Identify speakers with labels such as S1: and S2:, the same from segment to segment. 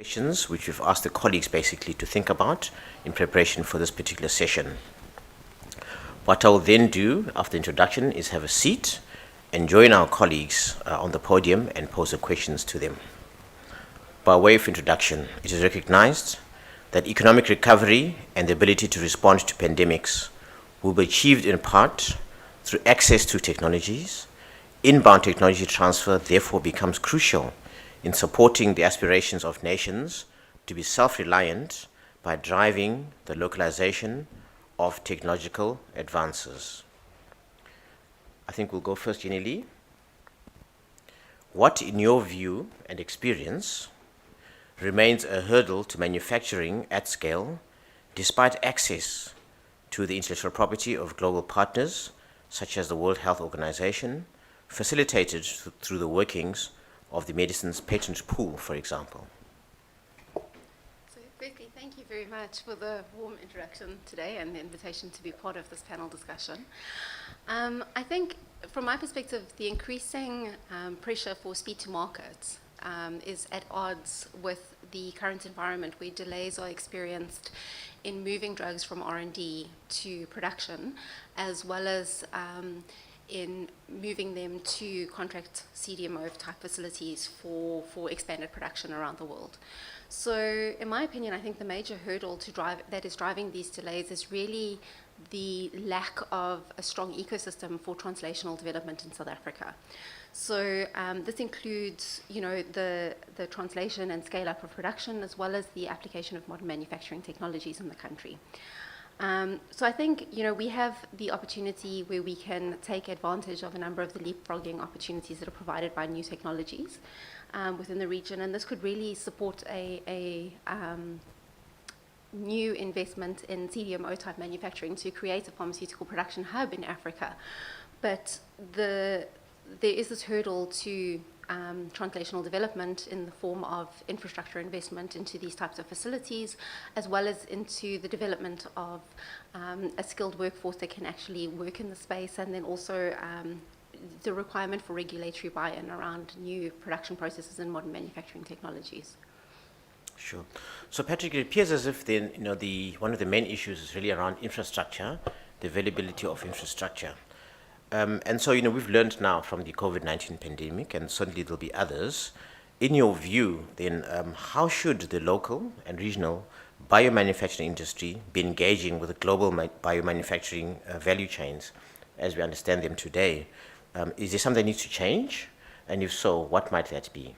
S1: Questions which we've asked the colleagues basically to think about in preparation for this particular session. What I'll then do after introduction is have a seat and join our colleagues on the podium and pose the questions to them. By way of introduction, it is recognized that economic recovery and the ability to respond to pandemics will be achieved in part through access to technologies. Inbound technology transfer therefore becomes crucial in supporting the aspirations of nations to be self-reliant by driving the localization of technological advances. I think we'll go first, Jenny Lee. What, in your view and experience, remains a hurdle to manufacturing at scale despite access to the intellectual property of global partners such as the World Health Organization, facilitated through the workings of the medicine's patent pool, for example?
S2: So firstly, thank you very much for the warm introduction today and the invitation to be part of this panel discussion. I think, from my perspective, the increasing pressure for speed to market is at odds with the current environment where delays are experienced in moving drugs from R&D to production, as well as in moving them to contract CDMO type facilities for expanded production around the world. So in my opinion, I think the major hurdle that is driving these delays is really the lack of a strong ecosystem for translational development in South Africa. So this includes, the translation and scale up of production, as well as the application of modern manufacturing technologies in the country. So I think, we have the opportunity where we can take advantage of a number of the leapfrogging opportunities that are provided by new technologies within the region, and this could really support a new investment in CDMO type manufacturing to create a pharmaceutical production hub in Africa. But there is this hurdle to translational development in the form of infrastructure investment into these types of facilities, as well as into the development of a skilled workforce that can actually work in the space, and then also the requirement for regulatory buy-in around new production processes and modern manufacturing technologies.
S1: Sure. So Patrick, it appears as if then, one of the main issues is really around infrastructure, the availability of infrastructure. And so, we've learned now from the COVID-19 pandemic, and certainly there'll be others. In your view, then, how should the local and regional biomanufacturing industry be engaging with the global biomanufacturing value chains as we understand them today? Is there something that needs to change? And if so, what might that be?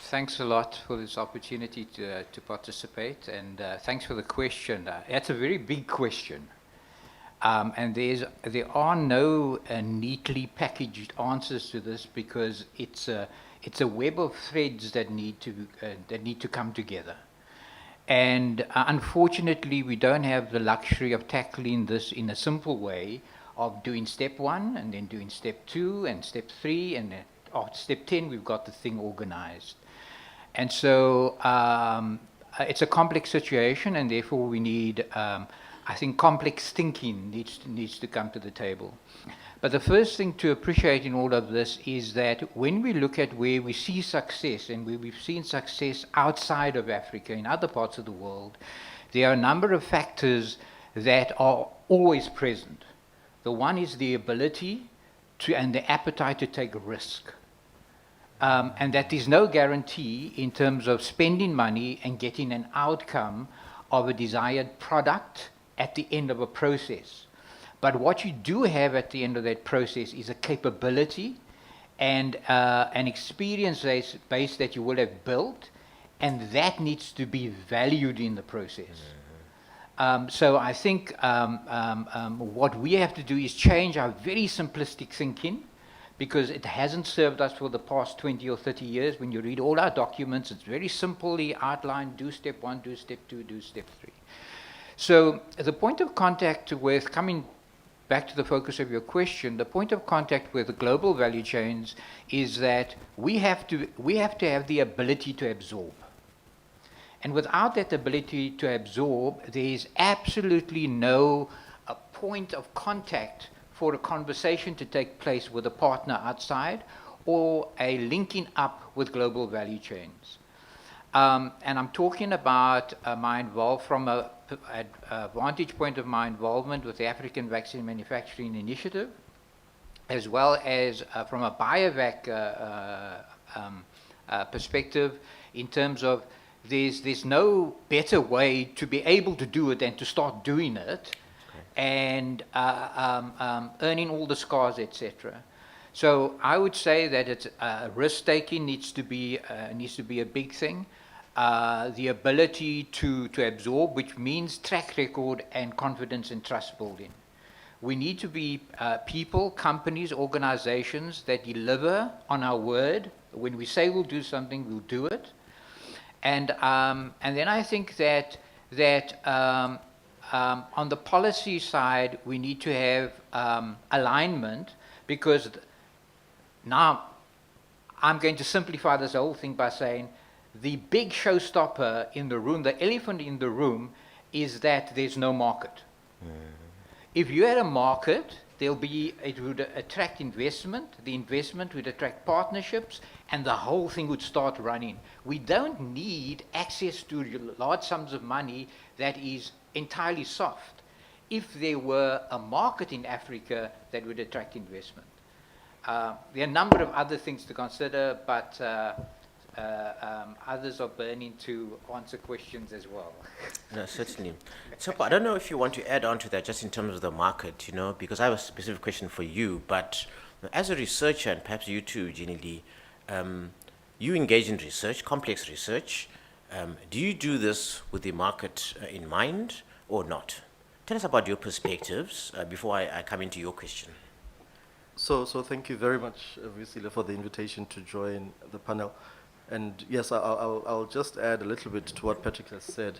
S3: Thanks a lot for this opportunity to participate, and thanks for the question. That's a very big question. And there are no neatly packaged answers to this, because it's a web of threads that need to come together. And unfortunately, we don't have the luxury of tackling this in a simple way of doing step 1 and then doing step 2 and step 3, and then after step 10 we've got the thing organized. And so it's a complex situation, and therefore we need I think complex thinking needs to come to the table. But the first thing to appreciate in all of this is that when we look at where we see success, and where we've seen success outside of Africa, in other parts of the world, there are a number of factors that are always present. The one is the ability and the appetite to take risk. And that there's no guarantee in terms of spending money and getting an outcome of a desired product at the end of a process. But what you do have at the end of that process is a capability and an experience base that you will have built, and that needs to be valued in the process. So I think what we have to do is change our very simplistic thinking, because it hasn't served us for the past 20 or 30 years. When you read all our documents, it's very simply outlined: do step 1, do step 2, do step 3. So the point of contact with, coming back to the focus of your question, the point of contact with the global value chains is that we have to have the ability to absorb. And without that ability to absorb, there is absolutely no point of contact for a conversation to take place with a partner outside, or a linking up with global value chains. And I'm talking about from a vantage point of my involvement with the African Vaccine Manufacturing Initiative, as well as from a BioVac perspective, in terms of there's no better way to be able to do it than to start doing it, and earning all the scars, etc. So I would say that it's risk taking needs to be a big thing. The ability to absorb, which means track record and confidence and trust building. We need to be people, companies, organizations that deliver on our word. When we say we'll do something, we'll do it. And then I think that on the policy side, we need to have alignment, because now I'm going to simplify this whole thing by saying the big showstopper in the room, the elephant in the room, is that there's no market. If you had a market, it would attract investment, the investment would attract partnerships, and the whole thing would start running. We don't need access to large sums of money that is entirely soft. If there were a market in Africa that would attract investment. There are a number of other things to consider, but others are burning to answer questions as well.
S1: No, certainly. So I don't know if you want to add on to that, just in terms of the market, because I have a specific question for you, but as a researcher, and perhaps you too, Jeannie Lee, you engage in research, complex research. Do you do this with the market in mind or not? Tell us about your perspectives before I come into your question.
S4: So thank you very much, Visile, for the invitation to join the panel. And yes, I'll just add a little bit to what Patrick has said.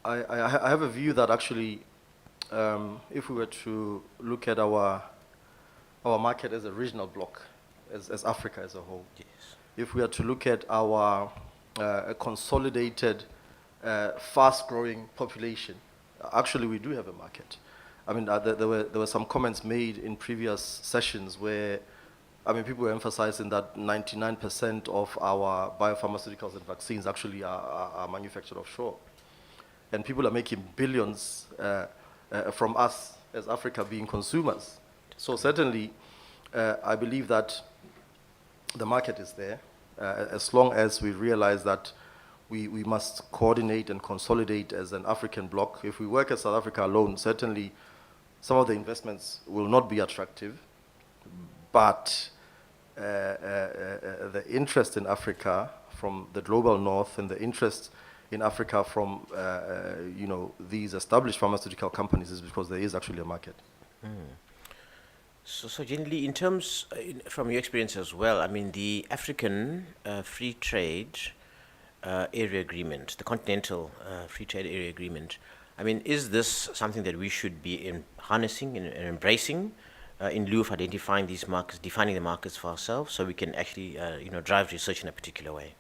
S4: I have a view that actually, if we were to look at our market as a regional bloc, as Africa as a whole,
S1: Yes.
S4: if we are to look at our consolidated, fast-growing population, actually we do have a market. I mean, there were some comments made in previous sessions where, I mean, people were emphasizing that 99% of our biopharmaceuticals and vaccines actually are manufactured offshore. And people are making billions from us as Africa being consumers. So certainly, I believe that the market is there, as long as we realize that we must coordinate and consolidate as an African bloc. If we work as South Africa alone, certainly some of the investments will not be attractive, but the interest in Africa from the global north and the interest in Africa from these established pharmaceutical companies is because there is actually a market.
S1: So generally, in terms, from your experience as well, I mean, the African Free Trade Area Agreement, the Continental Free Trade Area Agreement, I mean, is this something that we should be harnessing and embracing in lieu of identifying these markets, defining the markets for ourselves, so we can actually, drive research in a particular way?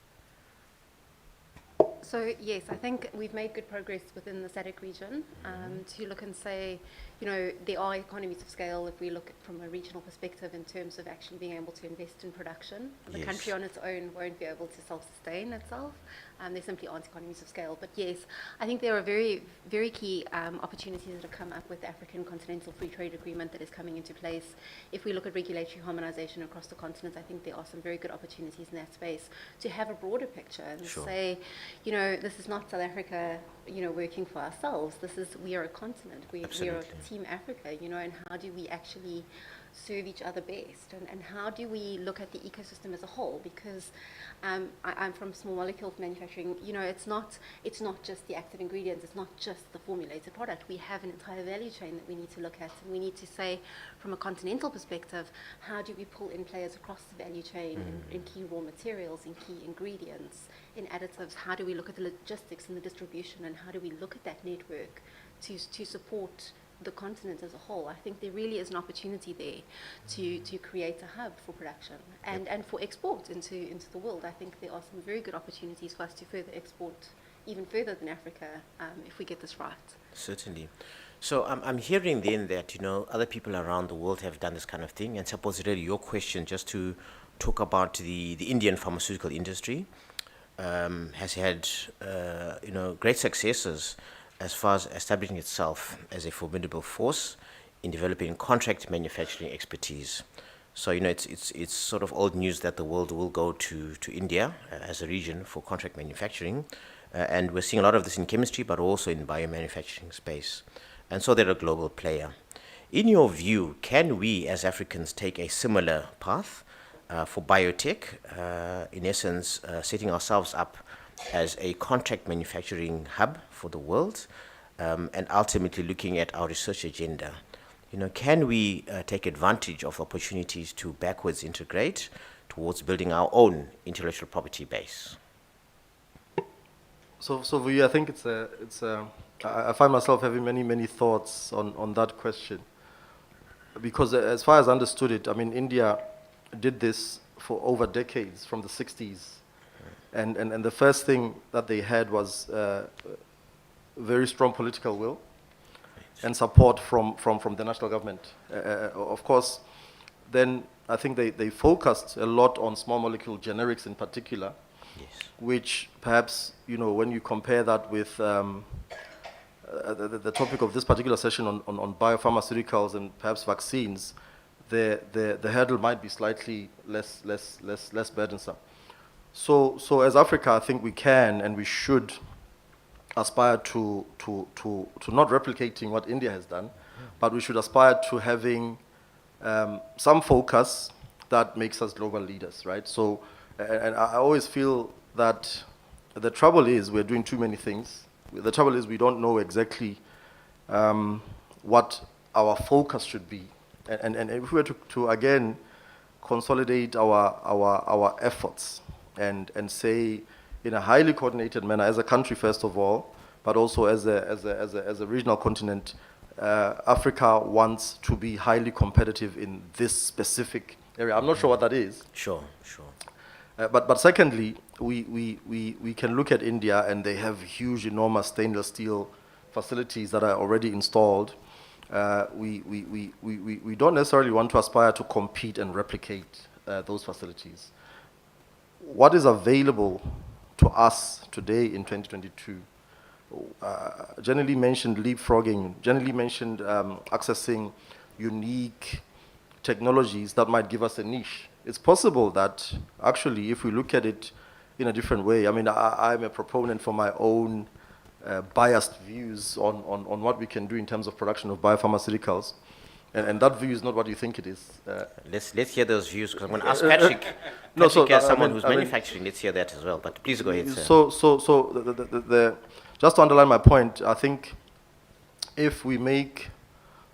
S2: So yes, I think we've made good progress within the SADC region to look and say, there are economies of scale if we look at from a regional perspective in terms of actually being able to invest in production. The
S1: Yes.
S2: country on its own won't be able to self-sustain itself. There simply aren't economies of scale. But yes, I think there are very, very key opportunities that have come up with the African Continental Free Trade Agreement that is coming into place. If we look at regulatory harmonization across the continent, I think there are some very good opportunities in that space to have a broader picture and
S1: Sure.
S2: say, this is not South Africa, working for ourselves. We are a continent. We are
S1: Absolutely.
S2: Team Africa, and how do we actually serve each other best? And how do we look at the ecosystem as a whole? Because I'm from small molecule manufacturing. It's not just the active ingredients. It's not just the formulated product. We have an entire value chain that we need to look at, and we need to say, from a continental perspective, how do we pull in players across the value chain in key raw materials, in key ingredients, in additives? How do we look at the logistics and the distribution, and how do we look at that network to support the continent as a whole? I think there really is an opportunity there to create a hub for production and for export into the world. I think there are some very good opportunities for us to further export even further than Africa if we get this right.
S1: Certainly. So I'm hearing then that, other people around the world have done this kind of thing, and suppose really your question just to talk about the Indian pharmaceutical industry. has had great successes as far as establishing itself as a formidable force in developing contract manufacturing expertise. So it's sort of old news that the world will go to India as a region for contract manufacturing, and we're seeing a lot of this in chemistry, but also in biomanufacturing space, and so they're a global player. In your view, can we as Africans take a similar path for biotech, in essence, setting ourselves up as a contract manufacturing hub for the world, and ultimately looking at our research agenda? Can we take advantage of opportunities to backwards integrate towards building our own intellectual property base?
S4: So I think I find myself having many thoughts on that question. Because as far as I understood it, I mean, India did this for over decades, from the 60s. And the first thing that they had was very strong political will and support from the national government. Of course, then I think they focused a lot on small molecule generics in particular,
S1: Yes.
S4: which perhaps, when you compare that with the topic of this particular session on biopharmaceuticals and perhaps vaccines, the hurdle might be slightly less burdensome. So as Africa, I think we can and we should aspire to not replicating what India has done, but we should aspire to having some focus that makes us global leaders, right? So, and I always feel that the trouble is we're doing too many things. The trouble is we don't know exactly what our focus should be. And if we were to again consolidate our efforts and say in a highly coordinated manner as a country first of all, but also as a regional continent, Africa wants to be highly competitive in this specific area. I'm not sure what that is.
S1: Sure.
S4: But secondly, we can look at India, and they have huge, enormous stainless steel facilities that are already installed. We don't necessarily want to aspire to compete and replicate those facilities. What is available to us today in 2022? Generally mentioned leapfrogging, generally mentioned accessing unique technologies that might give us a niche. It's possible that actually, if we look at it in a different way, I mean, I'm a proponent for my own biased views on what we can do in terms of production of biopharmaceuticals. And that view is not what you think it is.
S1: Let's hear those views, because I'm going to ask Patrick. Patrick, as someone who's manufacturing, let's hear that as well. But please go ahead, sir.
S4: So just to underline my point, I think if we make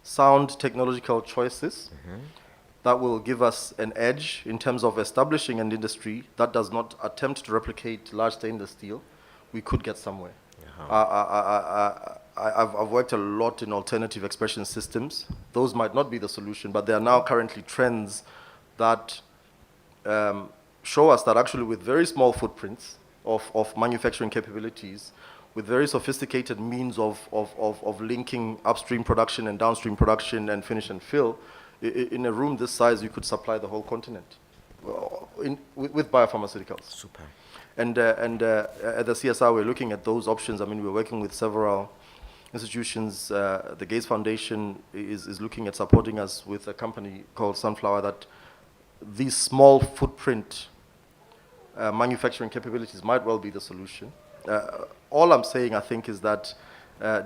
S4: sound technological choices, that will give us an edge in terms of establishing an industry that does not attempt to replicate large stainless steel, we could get somewhere. I've worked a lot in alternative expression systems. Those might not be the solution, but there are now currently trends that show us that actually with very small footprints of manufacturing capabilities, with very sophisticated means of linking upstream production and downstream production and finish and fill, in a room this size, you could supply the whole continent with biopharmaceuticals.
S1: Super.
S4: And at the CSR, we're looking at those options. I mean, we're working with several institutions. The Gates Foundation is looking at supporting us with a company called Sunflower, that these small footprint manufacturing capabilities might well be the solution. All I'm saying, I think, is that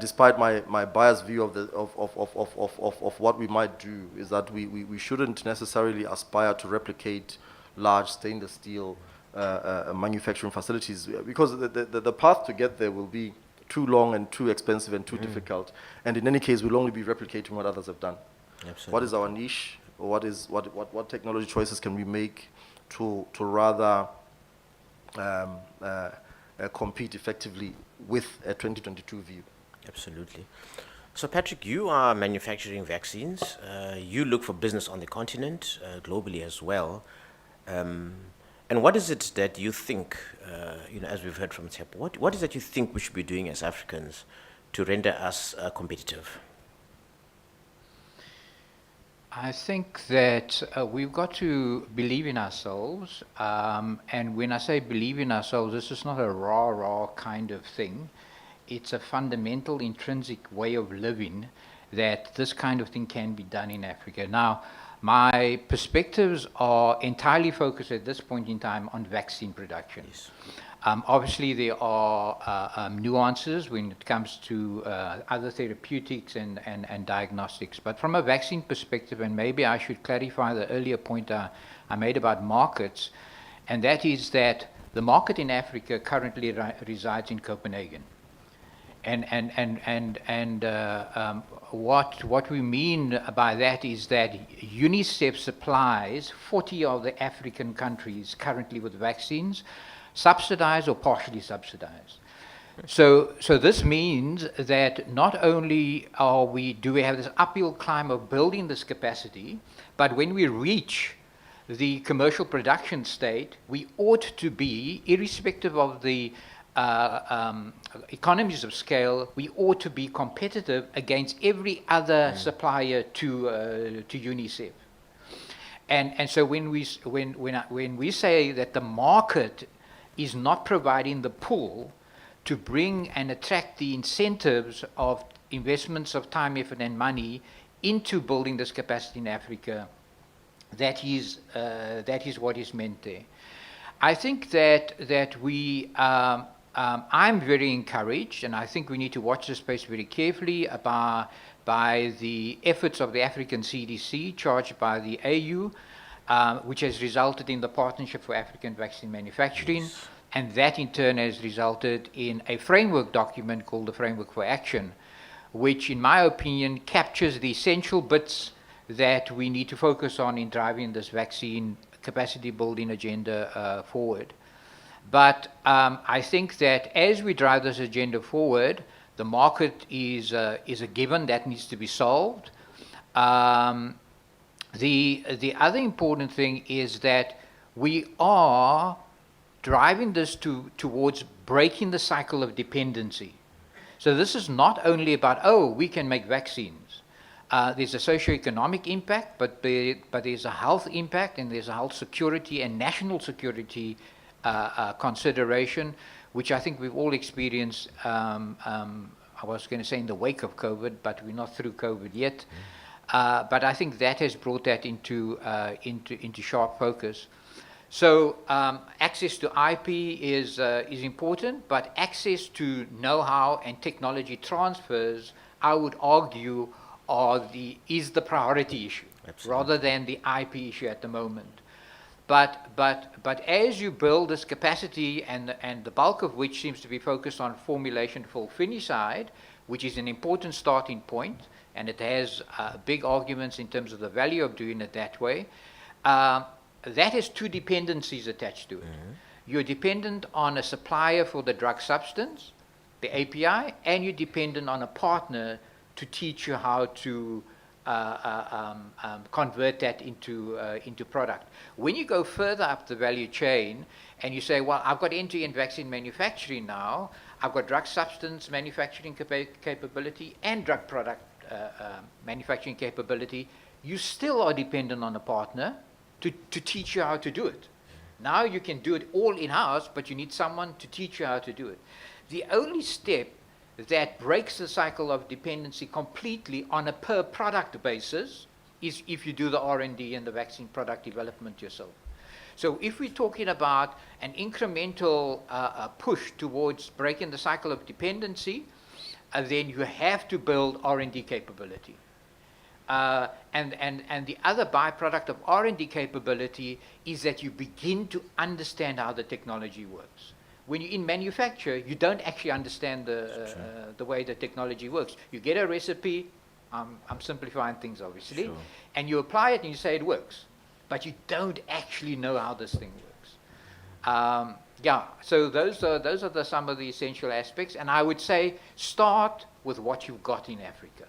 S4: despite my biased view of what we might do, is that we shouldn't necessarily aspire to replicate large stainless steel manufacturing facilities, because the path to get there will be too long and too expensive and too difficult. And in any case, we'll only be replicating what others have done.
S1: Absolutely.
S4: What is our niche? Or what technology choices can we make to rather compete effectively with a 2022 view?
S1: Absolutely. So, Patrick, you are manufacturing vaccines. You look for business on the continent, globally as well. And what is it that you think, as we've heard from Tshepo, what is it you think we should be doing as Africans to render us competitive?
S3: I think that we've got to believe in ourselves. And when I say believe in ourselves, this is not a rah-rah kind of thing. It's a fundamental, intrinsic way of living that this kind of thing can be done in Africa. Now, my perspectives are entirely focused at this point in time on vaccine production.
S1: Yes.
S3: Obviously, there are nuances when it comes to other therapeutics and diagnostics. But from a vaccine perspective, and maybe I should clarify the earlier point I made about markets, and that is that the market in Africa currently resides in Copenhagen. What we mean by that is that UNICEF supplies 40 of the African countries currently with vaccines, subsidized or partially subsidized. So this means that not only do we have this uphill climb of building this capacity, but when we reach the commercial production state, we ought to be, irrespective of the economies of scale, we ought to be competitive against every other supplier to UNICEF. And so when we say that the market is not providing the pull to bring and attract the incentives of investments of time, effort, and money into building this capacity in Africa, that is what is meant there. I think that we, I'm very encouraged, and I think we need to watch this space very carefully by the efforts of the African CDC, charged by the AU, which has resulted in the Partnership for African Vaccine Manufacturing, yes. And that in turn has resulted in a framework document called the Framework for Action, which in my opinion captures the essential bits that we need to focus on in driving this vaccine capacity building agenda forward. But I think that as we drive this agenda forward, the market is a given that needs to be solved. The other important thing is that we are driving this towards breaking the cycle of dependency. So this is not only about, we can make vaccines. There's a socioeconomic impact, but there's a health impact, and there's a health security and national security consideration, which I think we've all experienced, I was going to say in the wake of COVID, but we're not through COVID yet. But I think that has brought that into sharp focus. So access to IP is important, but access to know-how and technology transfers, I would argue, is the priority issue. Absolutely. Rather than the IP issue at the moment. But as you build this capacity, and the bulk of which seems to be focused on formulation full finish side, which is an important starting point, and it has big arguments in terms of the value of doing it that way, that has two dependencies attached to it. Mm-hmm. You're dependent on a supplier for the drug substance, the API, and you're dependent on a partner to teach you how to convert that into product. When you go further up the value chain and you say, well, I've got end-to-end vaccine manufacturing now, I've got drug substance manufacturing capability and drug product manufacturing capability, you still are dependent on a partner to teach you how to do it. Now you can do it all in-house, but you need someone to teach you how to do it. The only step that breaks the cycle of dependency completely on a per product basis is if you do the R&D and the vaccine product development yourself. So if we're talking about an incremental push towards breaking the cycle of dependency, then you have to build R&D capability. And the other byproduct of R&D capability is that you begin to understand how the technology works. When you're in manufacture, you don't actually understand the way the technology works. You get a recipe, I'm simplifying things obviously, sure. And you apply it and you say it works, but you don't actually know how this thing works. So those are some of the essential aspects, and I would say start with what you've got in Africa.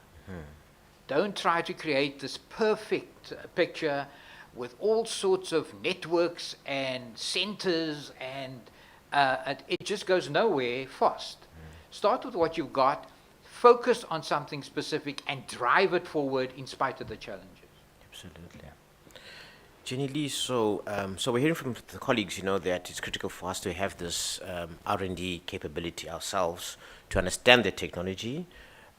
S3: Don't try to create this perfect picture with all sorts of networks and centers, and it just goes nowhere fast. Start with what you've got, focus on something specific, and drive it forward in spite of the challenges.
S1: Absolutely. Jenny Lee, so we're hearing from the colleagues, that it's critical for us to have this R&D capability ourselves to understand the technology,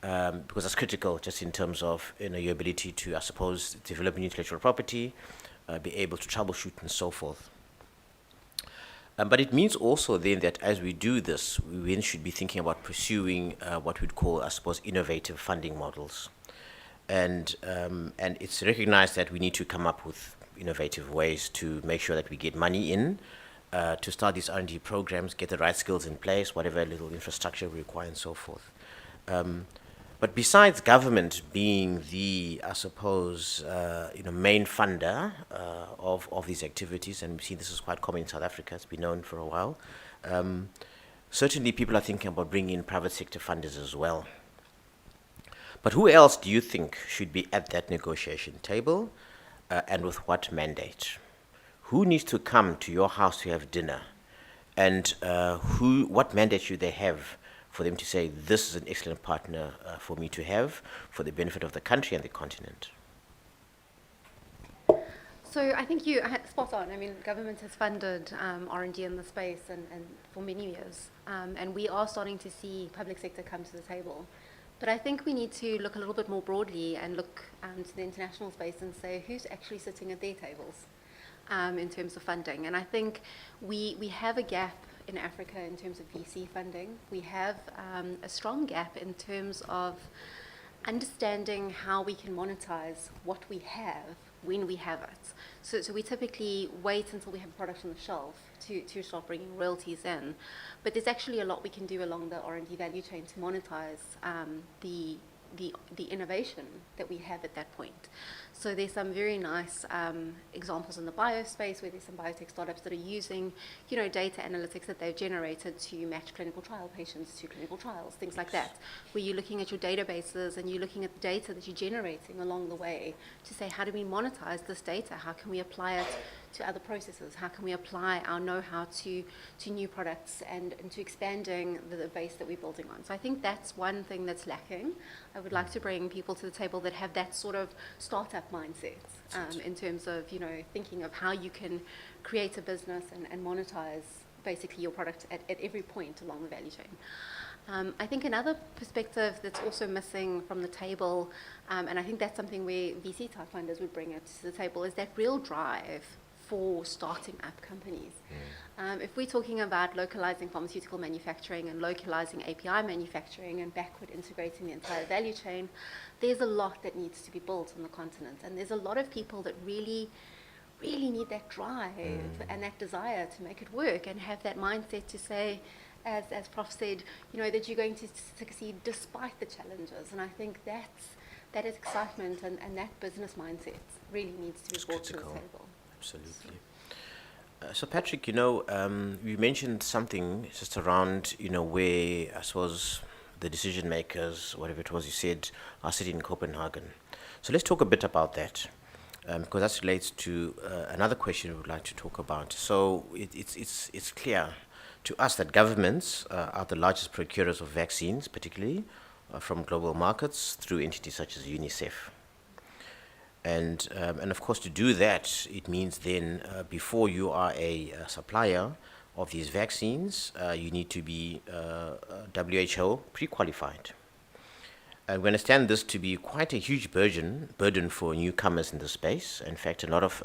S1: because that's critical just in terms of your ability to, I suppose, develop new intellectual property, be able to troubleshoot and so forth. But it means also then that as we do this, we then should be thinking about pursuing what we'd call, I suppose, innovative funding models. And it's recognized that we need to come up with innovative ways to make sure that we get money in to start these R&D programs, get the right skills in place, whatever little infrastructure we require, and so forth. But besides government being the, I suppose, main funder of these activities, and we've seen this is quite common in South Africa, it's been known for a while, certainly people are thinking about bringing in private sector funders as well. But who else do you think should be at that negotiation table, and with what mandate? Who needs to come to your house to have dinner? And what mandate should they have for them to say, this is an excellent partner for me to have for the benefit of the country and the continent?
S2: So I think you spot on. I mean, government has funded R&D in the space and for many years, and we are starting to see public sector come to the table. But I think we need to look a little bit more broadly and look to the international space and say who's actually sitting at their tables in terms of funding. And I think we have a gap in Africa in terms of VC funding. We have a strong gap in terms of understanding how we can monetize what we have when we have it. So we typically wait until we have a product on the shelf to start bringing royalties in. But there's actually a lot we can do along the R&D value chain to monetize the innovation that we have at that point. So there's some very nice examples in the biospace where there's some biotech startups that are using, data analytics that they've generated to match clinical trial patients to clinical trials, things like that, where you're looking at your databases and you're looking at the data that you're generating along the way to say, how do we monetize this data? How can we apply it to other processes? How can we apply our know-how to new products and to expanding the base that we're building on? So I think that's one thing that's lacking. I would like to bring people to the table that have that sort of startup mindset in terms of, thinking of how you can create a business and monetize basically your product at every point along the value chain. I think another perspective that's also missing from the table, and I think that's something where VC type funders would bring it to the table, is that real drive for starting up companies. If we're talking about localizing pharmaceutical manufacturing and localizing API manufacturing and backward integrating the entire value chain, there's a lot that needs to be built on the continent. And there's a lot of people that really need that drive and that desire to make it work and have that mindset to say, as Prof said, that you're going to succeed despite the challenges. And I think that is excitement and that business mindset really needs to be brought to the table.
S1: Absolutely. So Patrick, you mentioned something just around, where I suppose the decision makers, whatever it was you said, are sitting in Copenhagen. So let's talk a bit about that, because that relates to another question we would like to talk about. So it's clear to us that governments are the largest procurers of vaccines, particularly from global markets through entities such as UNICEF. And of course, to do that, it means then before you are a supplier of these vaccines, you need to be WHO pre-qualified. And we understand this to be quite a huge burden for newcomers in the space. In fact, a lot of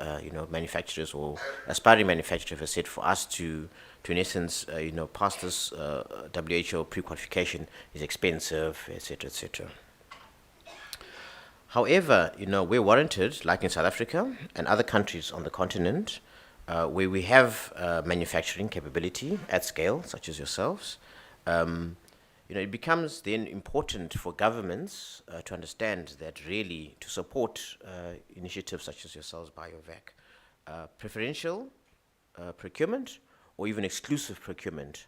S1: manufacturers or aspiring manufacturers have said for us to in essence pass this WHO pre-qualification is expensive, etc., etc. However, we're warranted, like in South Africa and other countries on the continent, where we have manufacturing capability at scale, such as yourselves. It becomes then important for governments to understand that really to support initiatives such as yourselves, BioVac, preferential procurement or even exclusive procurement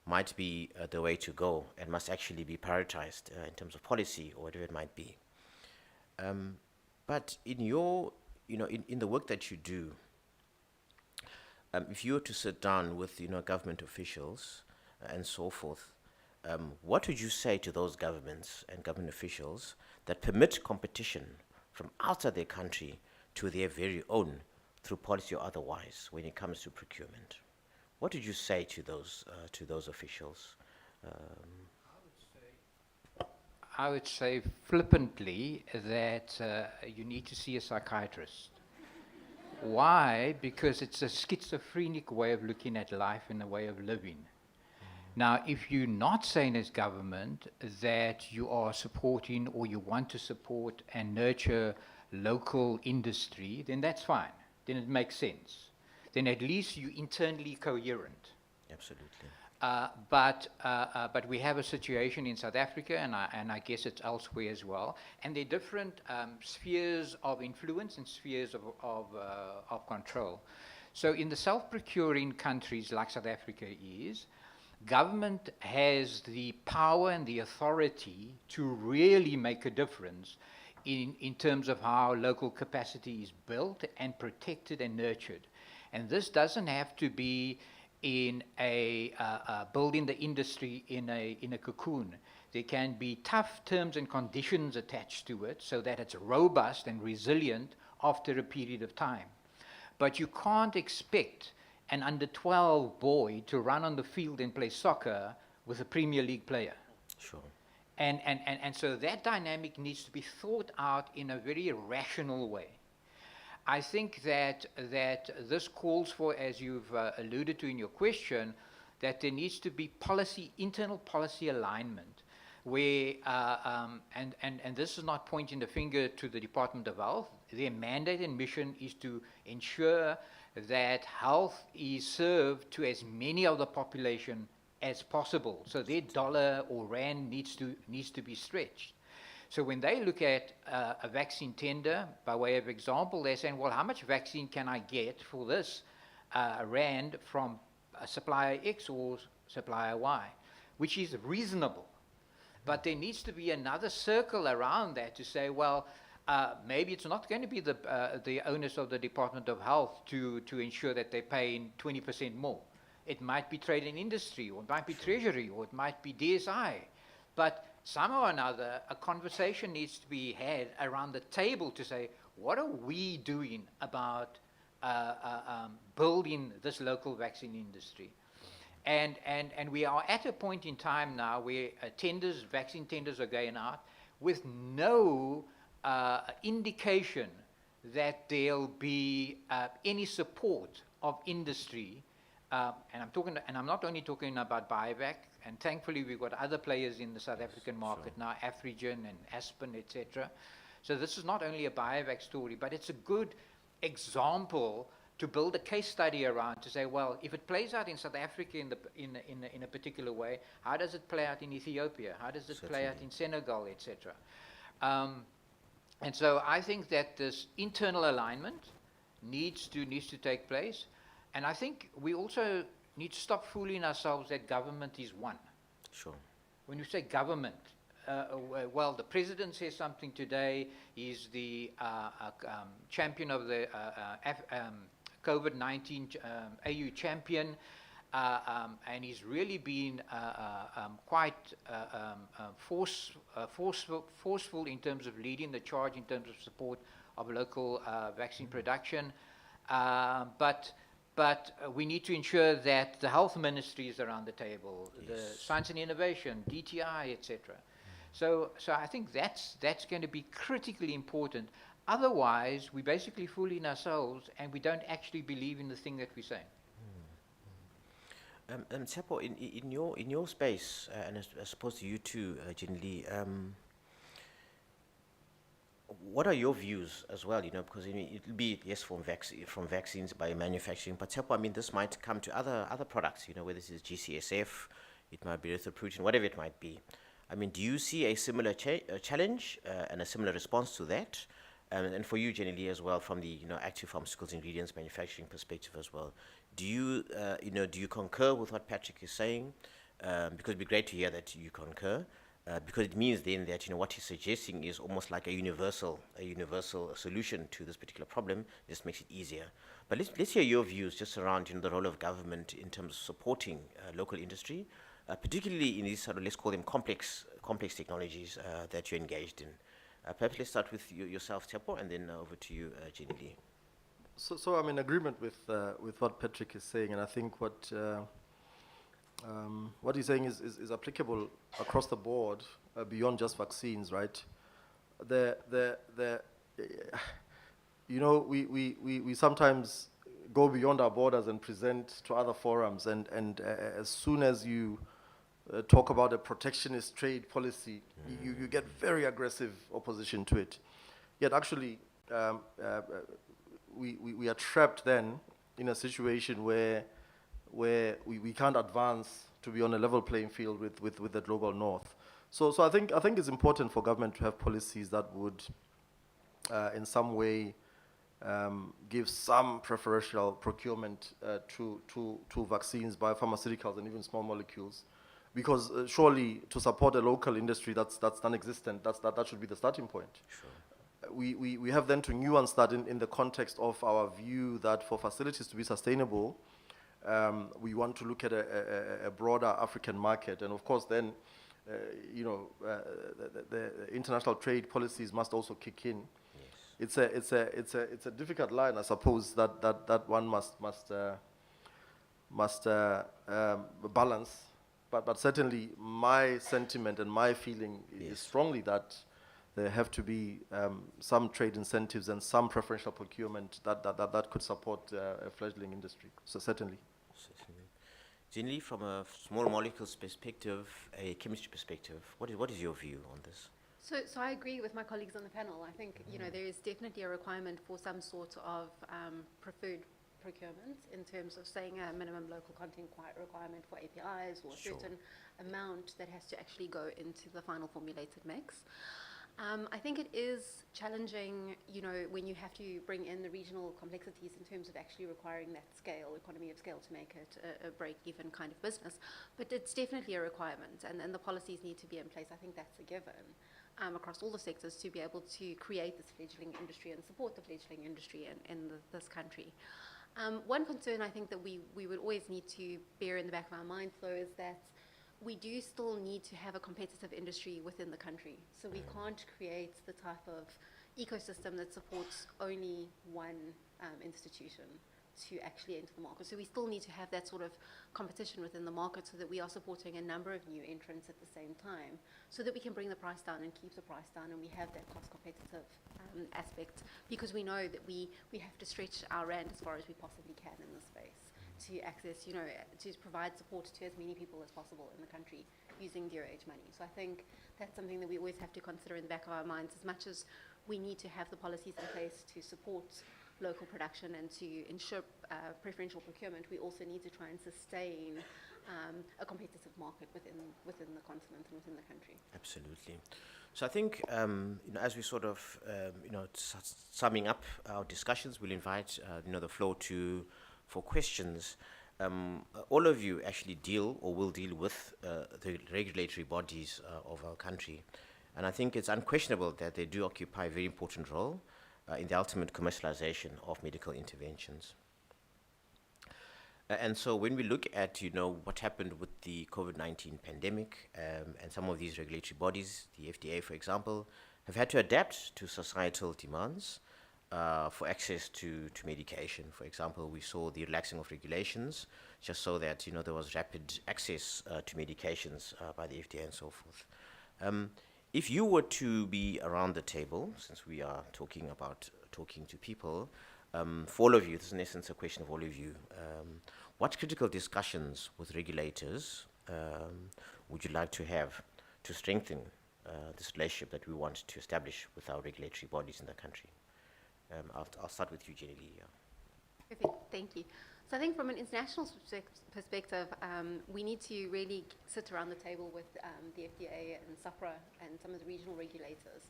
S1: might be the way to go and must actually be prioritized in terms of policy or whatever it might be. But in your, in the work that you do, if you were to sit down with, government officials and so forth, what would you say to those governments and government officials that permit competition from outside their country to their very own through policy or otherwise when it comes to procurement. What did you say to those officials? Um,
S3: I would say flippantly that you need to see a psychiatrist. Why? Because it's a schizophrenic way of looking at life and a way of living. Now, if you're not saying as government that you are supporting or you want to support and nurture local industry, then that's fine. Then it makes sense. Then at least you're internally coherent.
S1: Absolutely.
S3: But we have a situation in South Africa, and I guess it's elsewhere as well, and there are different spheres of influence and spheres of control. So in the self-procuring countries like South Africa is, government has the power and the authority to really make a difference in terms of how local capacity is built and protected and nurtured. And this doesn't have to be in building the industry in a cocoon. There can be tough terms and conditions attached to it so that it's robust and resilient after a period of time. But you can't expect an under 12 boy to run on the field and play soccer with a Premier League player.
S1: Sure.
S3: And so that dynamic needs to be thought out in a very rational way. I think that this calls for, as you've alluded to in your question, that there needs to be internal policy alignment, where and this is not pointing the finger to the Department of Health. Their mandate and mission is to ensure that health is served to as many of the population as possible. So their dollar or rand needs to be stretched. So when they look at a vaccine tender, by way of example, they're saying, well, how much vaccine can I get for this rand from supplier X or supplier Y, which is reasonable. But there needs to be another circle around that to say, well, maybe it's not going to be the onus of the Department of Health to ensure that they're paying 20% more. It might be trade and industry, or it might be treasury, or it might be DSI. But somehow or another, a conversation needs to be had around the table to say, what are we doing about building this local vaccine industry? And we are at a point in time now where vaccine tenders are going out with no indication that there'll be any support of industry. And I'm not only talking about BioVac, and thankfully we've got other players in the South African market now, Afrigen and Aspen, etc. So this is not only a BioVac story, but it's a good example to build a case study around to say, well, if it plays out in South Africa in a particular way, how does it play out in Ethiopia? How does it play out in Senegal, etc.? And so I think that this internal alignment needs to take place. And I think we also need to stop fooling ourselves that government is one.
S1: Sure.
S3: When you say government, well, the president says something today. He's the champion of the COVID-19 AU champion, and he's really been quite forceful in terms of leading the charge in terms of support of local vaccine production. But we need to ensure that the health ministry is around the table, yes, the science and innovation, DTI, etc. So I think that's going to be critically important. Otherwise, we're basically fooling ourselves, and we don't actually believe in the thing that we're saying.
S1: Tsepo, in your space, and I suppose you too, Jin Lee, what are your views as well? Because it'll be, yes, from vaccines, by manufacturing, but Tsepo, this might come to other products. Whether this is GCSF, it might be erythropoietin, whatever it might be. Do you see a similar challenge and a similar response to that? And for you, Jenny Lee, as well, from the active pharmaceuticals ingredients manufacturing perspective as well, do you concur with what Patrick is saying? Because it'd be great to hear that you concur, because it means then that what he's suggesting is almost like a universal solution to this particular problem. It just makes it easier. But let's hear your views just around the role of government in terms of supporting local industry, particularly in these let's call them complex technologies that you're engaged in. Perhaps let's start with yourself, Tepo, and then over to you, Jenny Lee.
S4: So I'm in agreement with what Patrick is saying, and I think what he's saying is applicable across the board, beyond just vaccines, right? We sometimes go beyond our borders and present to other forums, and as soon as you talk about a protectionist trade policy, you get very aggressive opposition to it. Yet actually, we are trapped then in a situation where we can't advance to be on a level playing field with the global north. So I think it's important for government to have policies that would in some way give some preferential procurement to vaccines, biopharmaceuticals, and even small molecules. Because surely to support a local industry that's non-existent, that should be the starting point.
S1: Sure.
S4: We have then to nuance that in the context of our view that for facilities to be sustainable, we want to look at a broader African market. And of course then, the international trade policies must also kick in.
S1: Yes.
S4: It's a difficult line, I suppose, that one must balance. But certainly my sentiment and my feeling is strongly that there have to be some trade incentives and some preferential procurement that could support a fledgling industry. So certainly.
S1: Generally, from a small molecules perspective, a chemistry perspective, what is your view on this?
S2: So I agree with my colleagues on the panel. I think there is definitely a requirement for some sort of preferred procurement in terms of saying a minimum local content requirement for APIs or a certain amount that has to actually go into the final formulated mix. I think it is challenging, when you have to bring in the regional complexities in terms of actually requiring that scale, economy of scale, to make it a break-even kind of business. But it's definitely a requirement, and the policies need to be in place. I think that's a given across all the sectors to be able to create this fledgling industry and support the fledgling industry in this country. One concern I think that we would always need to bear in the back of our minds, though, is that we do still need to have a competitive industry within the country. So we can't create the type of ecosystem that supports only one institution to actually enter the market. So we still need to have that sort of competition within the market so that we are supporting a number of new entrants at the same time, so that we can bring the price down and keep the price down, and we have that cost competitive aspect, because we know that we have to stretch our rand as far as we possibly can in this space to access, to provide support to as many people as possible in the country using zero-age money. So I think that's something that we always have to consider in the back of our minds. As much as we need to have the policies in place to support local production and to ensure preferential procurement, we also need to try and sustain a competitive market within the continent and within the country.
S1: Absolutely. So I think, as we sort of, summing up our discussions, we'll invite, the floor for questions. All of you actually deal or will deal with the regulatory bodies of our country. And I think it's unquestionable that they do occupy a very important role in the ultimate commercialization of medical interventions. And so when we look at, what happened with the COVID-19 pandemic and some of these regulatory bodies, the FDA, for example, have had to adapt to societal demands for access to medication. For example, we saw the relaxing of regulations just so that, there was rapid access to medications by the FDA and so forth. If you were to be around the table, since we are talking to people, for all of you, this is in essence a question of all of you, what critical discussions with regulators would you like to have to strengthen this relationship that we want to establish with our regulatory bodies in the country? I'll start with you, Jenny Lee.
S2: Perfect, thank you. So I think from an international perspective, we need to really sit around the table with the FDA and SAHPRA and some of the regional regulators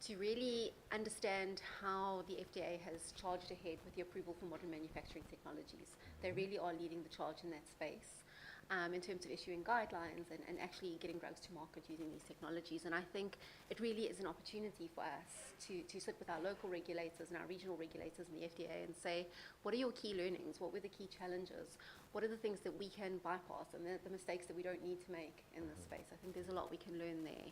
S2: to really understand how the FDA has charged ahead with the approval for modern manufacturing technologies. They really are leading the charge in that space in terms of issuing guidelines and actually getting drugs to market using these technologies. And I think it really is an opportunity for us to sit with our local regulators and our regional regulators and the FDA and say, what are your key learnings? What were the key challenges? What are the things that we can bypass and the mistakes that we don't need to make in this space? I think there's a lot we can learn there.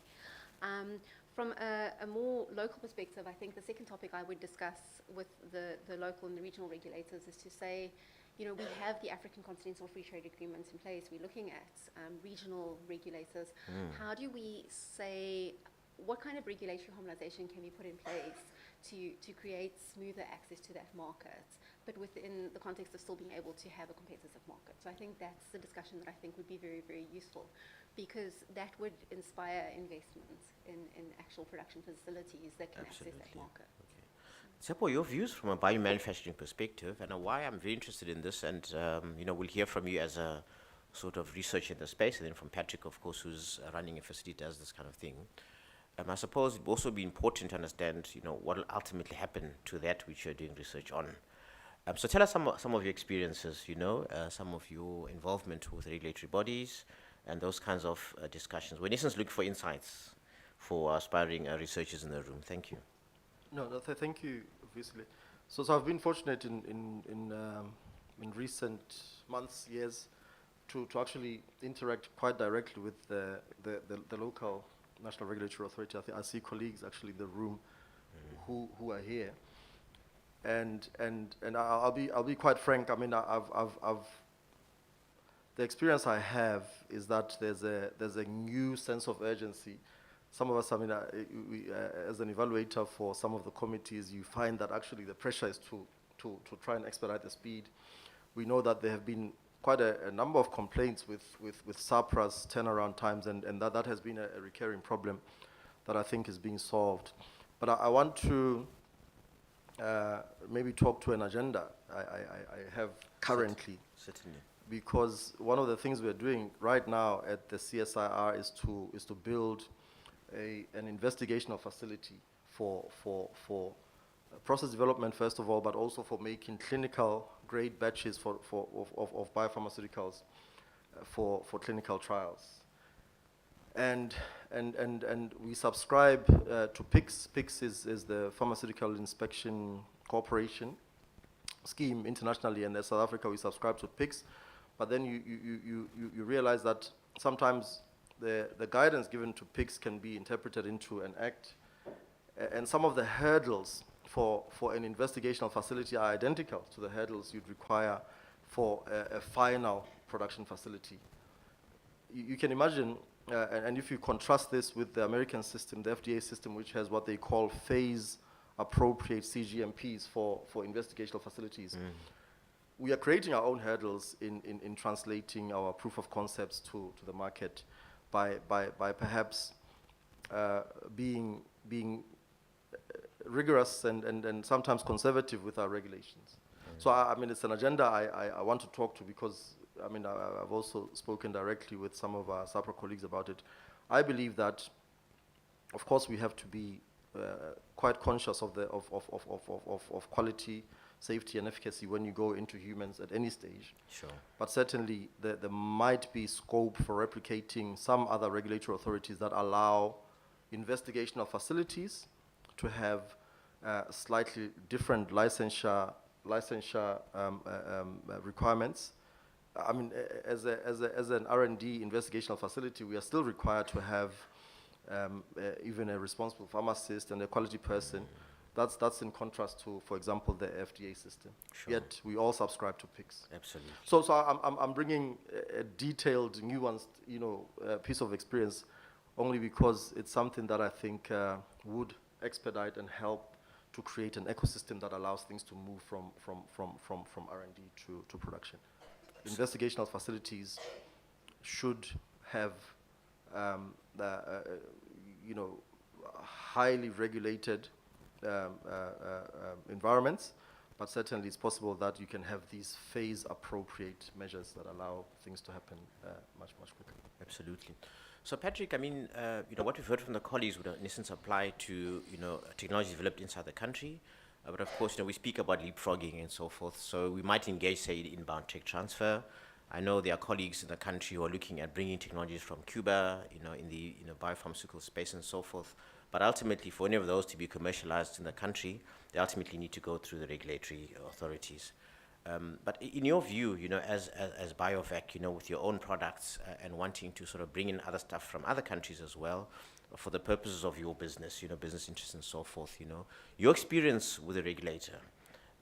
S2: From a more local perspective, I think the second topic I would discuss with the local and the regional regulators is to say, you know, we have the African Continental Free Trade Agreement in place. We're looking at regional regulators. How do we say, what kind of regulatory harmonization can we put in place to create smoother access to that market, but within the context of still being able to have a competitive market? So I think that's the discussion that I think would be very, very useful, because that would inspire investment in actual production facilities that can access that market.
S1: Okay. Tsepo, your views from a biomanufacturing perspective, and why I'm very interested in this, and you know, we'll hear from you as a sort of researcher in the space, and then from Patrick, of course, who's running a facility that does this kind of thing. I suppose it would also be important to understand, you know, what will ultimately happen to that which you're doing research on. So tell us some of your experiences, you know, some of your involvement with regulatory bodies and those kinds of discussions. We're in essence looking for insights for aspiring researchers in the room. Thank you.
S4: No, thank you, obviously. So I've been fortunate in recent months, years, to actually interact quite directly with the local National Regulatory Authority. I see colleagues actually in the room who are here, and I'll be quite frank. I mean, the experience I have is that there's a new sense of urgency. Some of us, I mean, as an evaluator for some of the committees, you find that actually the pressure is to try and expedite the speed. We know that there have been quite a number of complaints with SAPRA's turnaround times, and that has been a recurring problem that I think is being solved. But I want to maybe talk to an agenda I have currently.
S1: Certainly.
S4: Because one of the things we're doing right now at the CSIR is to build an investigational facility for process development, first of all, but also for making clinical grade batches of biopharmaceuticals for clinical trials. And we subscribe to PICS. PICS is the Pharmaceutical Inspection Corporation scheme internationally, and in South Africa we subscribe to PICS. But then you realize that sometimes the guidance given to PICS can be interpreted into an act, and some of the hurdles for an investigational facility are identical to the hurdles you'd require for a final production facility. You can imagine, and if you contrast this with the American system, the FDA system, which has what they call phase-appropriate CGMPs for investigational facilities, we are creating our own hurdles in translating our proof of concepts to the market by perhaps being rigorous and sometimes conservative with our regulations. So I mean, it's an agenda I want to talk to, because I mean, I've also spoken directly with some of our SAPRA colleagues about it. I believe that, of course, we have to be quite conscious of quality, safety, and efficacy when you go into humans at any stage.
S1: Sure.
S4: But certainly there might be scope for replicating some other regulatory authorities that allow investigational facilities to have slightly different licensure requirements. I mean, as an R&D investigational facility, we are still required to have even a responsible pharmacist and a quality person. That's in contrast to, for example, the FDA system.
S1: Sure.
S4: Yet we all subscribe to PICS.
S1: Absolutely.
S4: So I'm bringing a detailed, nuanced, piece of experience, only because it's something that I think would expedite and help to create an ecosystem that allows things to move from R&D to production. Investigational facilities should have highly regulated environments, but certainly it's possible that you can have these phase-appropriate measures that allow things to happen much quicker.
S1: Absolutely. So Patrick, I mean, what we've heard from the colleagues would in essence apply to, technology developed inside the country. But of course, we speak about leapfrogging and so forth. So we might engage, say, in inbound tech transfer. I know there are colleagues in the country who are looking at bringing technologies from Cuba, in the biopharmaceutical space and so forth. But ultimately, for any of those to be commercialized in the country, they ultimately need to go through the regulatory authorities. But in your view, as BioVac, with your own products and wanting to sort of bring in other stuff from other countries as well, for the purposes of your business, business interests and so forth, your experience with the regulator.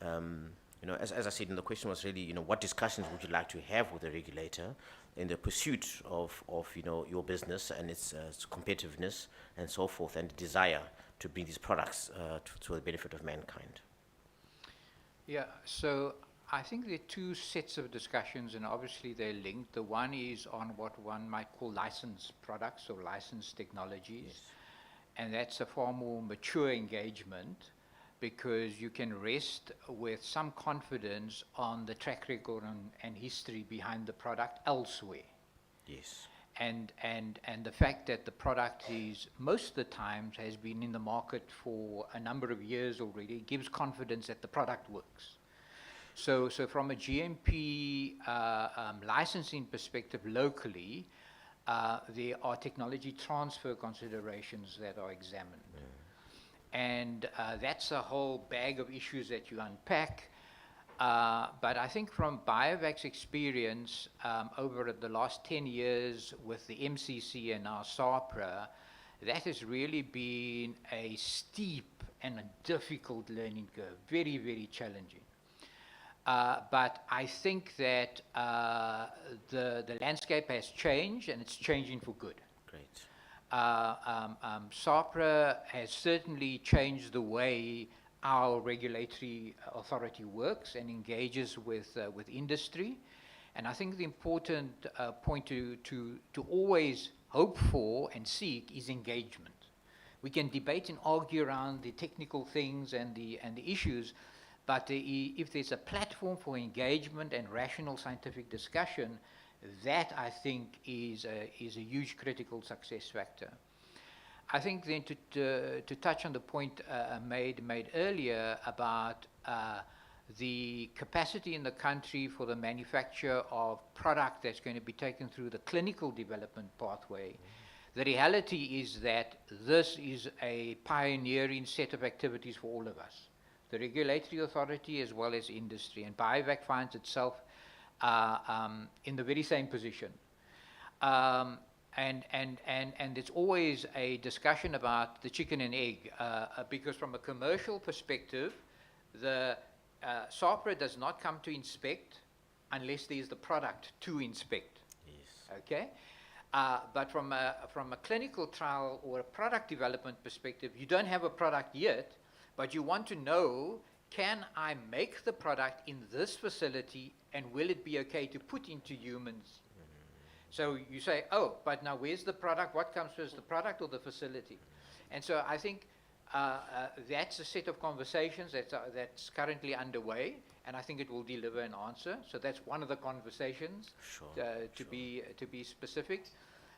S1: As I said, the question was really, what discussions would you like to have with the regulator in the pursuit of your business and its competitiveness and so forth, and desire to bring these products to the benefit of mankind?
S3: Yeah, so I think there are two sets of discussions, and obviously they're linked. The one is on what one might call licensed products or licensed technologies.
S1: Yes.
S3: And that's a far more mature engagement, because you can rest with some confidence on the track record and history behind the product elsewhere.
S1: Yes.
S3: And the fact that the product is, most of the times, has been in the market for a number of years already, gives confidence that the product works. So from a GMP licensing perspective locally, there are technology transfer considerations that are examined. And that's a whole bag of issues that you unpack. But I think from BioVac's experience over the last 10 years with the MCC and now SAPRA, that has really been a steep and a difficult learning curve, very, very challenging. But I think that the landscape has changed, and it's changing for good.
S1: Great.
S3: SAPRA has certainly changed the way our regulatory authority works and engages with industry. And I think the important point to always hope for and seek is engagement. We can debate and argue around the technical things and the issues, but if there's a platform for engagement and rational scientific discussion, that I think is a huge critical success factor. I think then to touch on the point made earlier about the capacity in the country for the manufacture of product that's going to be taken through the clinical development pathway. The reality is that this is a pioneering set of activities for all of us, the regulatory authority as well as industry, and BioVac finds itself in the very same position. And there's always a discussion about the chicken and egg, because from a commercial perspective, the SAPRA does not come to inspect unless there's the product to inspect.
S1: Yes.
S3: Okay? But from a clinical trial or a product development perspective, you don't have a product yet, but you want to know, can I make the product in this facility, and will it be okay to put into humans? So you say, oh, but now where's the product? What comes first, the product or the facility? And so I think that's a set of conversations that's currently underway, and I think it will deliver an answer. So that's one of the conversations, to be specific.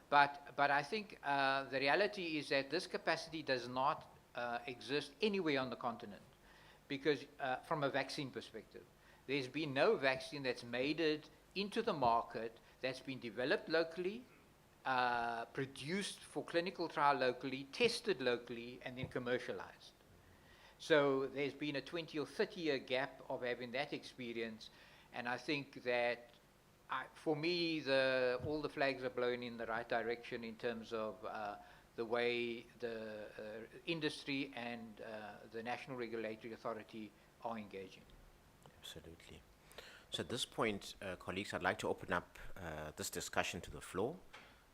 S3: But I think the reality is that this capacity does not exist anywhere on the continent, because from a vaccine perspective, there's been no vaccine that's made it into the market, that's been developed locally, produced for clinical trial locally, tested locally, and then commercialized. So there's been a 20 or 30 year gap of having that experience, and I think that for me, all the flags are blown in the right direction in terms of the way the industry and the National Regulatory Authority are engaging.
S1: Absolutely. So at this point, colleagues, I'd like to open up this discussion to the floor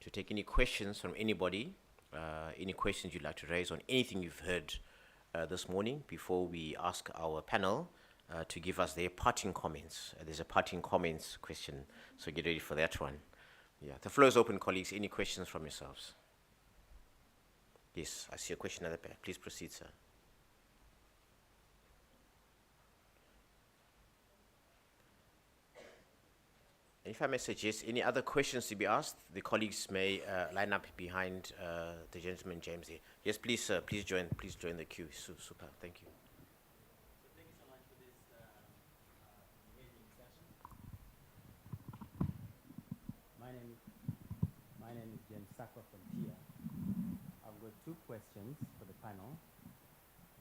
S1: to take any questions from anybody, any questions you'd like to raise on anything you've heard this morning before we ask our panel to give us their parting comments. There's a parting comments question, so get ready for that one. Yeah, the floor is open, colleagues. Any questions from yourselves? Yes, I see a question at the back. Please proceed, sir. And if I may suggest any other questions to be asked, the colleagues may line up behind the gentleman James here. Yes, please, sir. Please join the queue. Super. Thank you.
S5: Thank you so much for this amazing session. My name is James Sakwa from TIA. I've got two questions for the panel.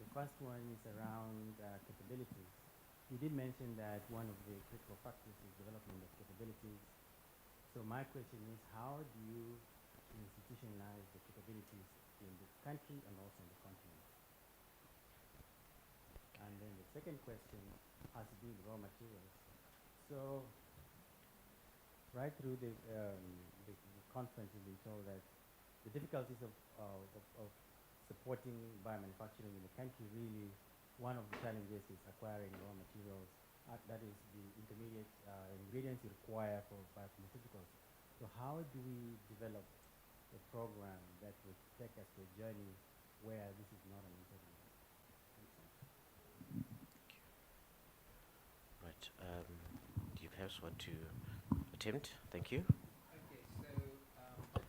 S5: The first one is around capabilities. You did mention that one of the critical factors is development of capabilities. So my question is, how do you institutionalize the capabilities in the country and also on the continent? And then the second question has to do with raw materials. So, right through the conference, we've been told that the difficulties of supporting biomanufacturing in the country, really, one of the challenges is acquiring raw materials. That is the intermediate ingredients you require for biopharmaceuticals. So how do we develop a program that will take us to a journey where this is not an impediment?
S1: Right. Do you perhaps want to attempt? Thank you.
S3: Okay, so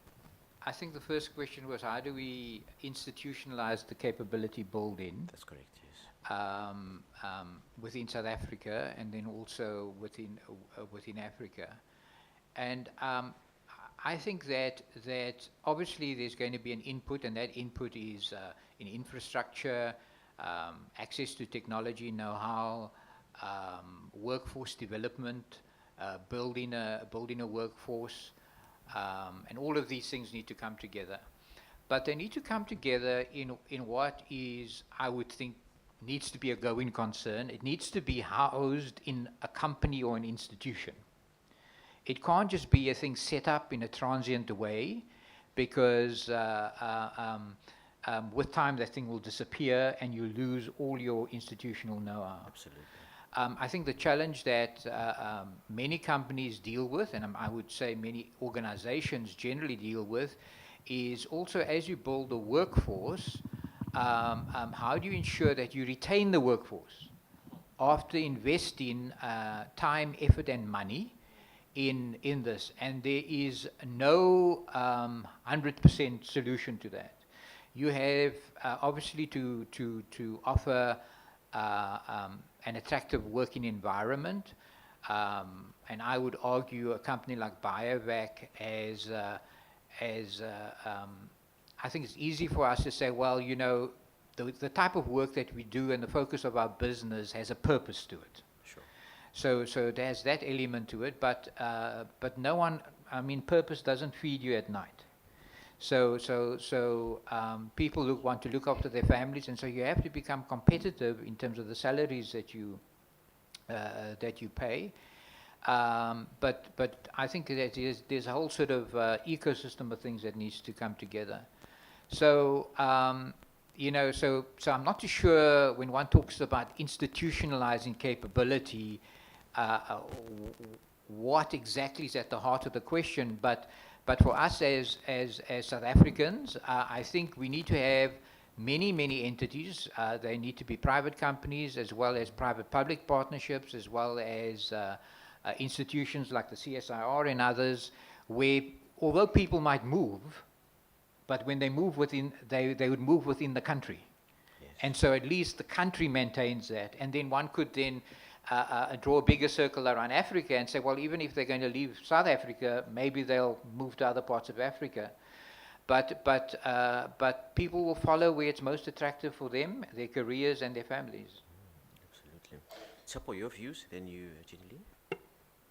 S3: I think the first question was how do we institutionalize the capability building
S1: That's correct, yes.
S3: within South Africa and then also within Africa. And I think that obviously there's going to be an input, and that input is in infrastructure, access to technology, know-how, workforce development, building a workforce, and all of these things need to come together. But they need to come together in what is, I would think, needs to be a going concern. It needs to be housed in a company or an institution. It can't just be a thing set up in a transient way, because with time that thing will disappear and you lose all your institutional know-how.
S1: Absolutely.
S3: I think the challenge that many companies deal with, and I would say many organizations generally deal with, is also as you build a workforce, how do you ensure that you retain the workforce after investing time, effort, and money in this? And there is no 100% solution to that. You have obviously to offer an attractive working environment, and I would argue a company like BioVac I think it's easy for us to say, well, you know, the type of work that we do and the focus of our business has a purpose to it.
S1: Sure.
S3: So there's that element to it, but no one, I mean, purpose doesn't feed you at night. So people want to look after their families, and so you have to become competitive in terms of the salaries that you pay. But I think that there's a whole sort of ecosystem of things that needs to come together. So you know, so I'm not too sure when one talks about institutionalizing capability, what exactly is at the heart of the question. But for us as South Africans, I think we need to have many entities. They need to be private companies, as well as private-public partnerships, as well as institutions like the CSIR and others, where although people might move, but when they move within, they would move within the country.
S1: Yes.
S3: And so at least the country maintains that. And then one could then draw a bigger circle around Africa and say, well, even if they're going to leave South Africa, maybe they'll move to other parts of Africa. But people will follow where it's most attractive for them, their careers and their families.
S1: Absolutely. Tsepo, your views, then you, Jean Lee.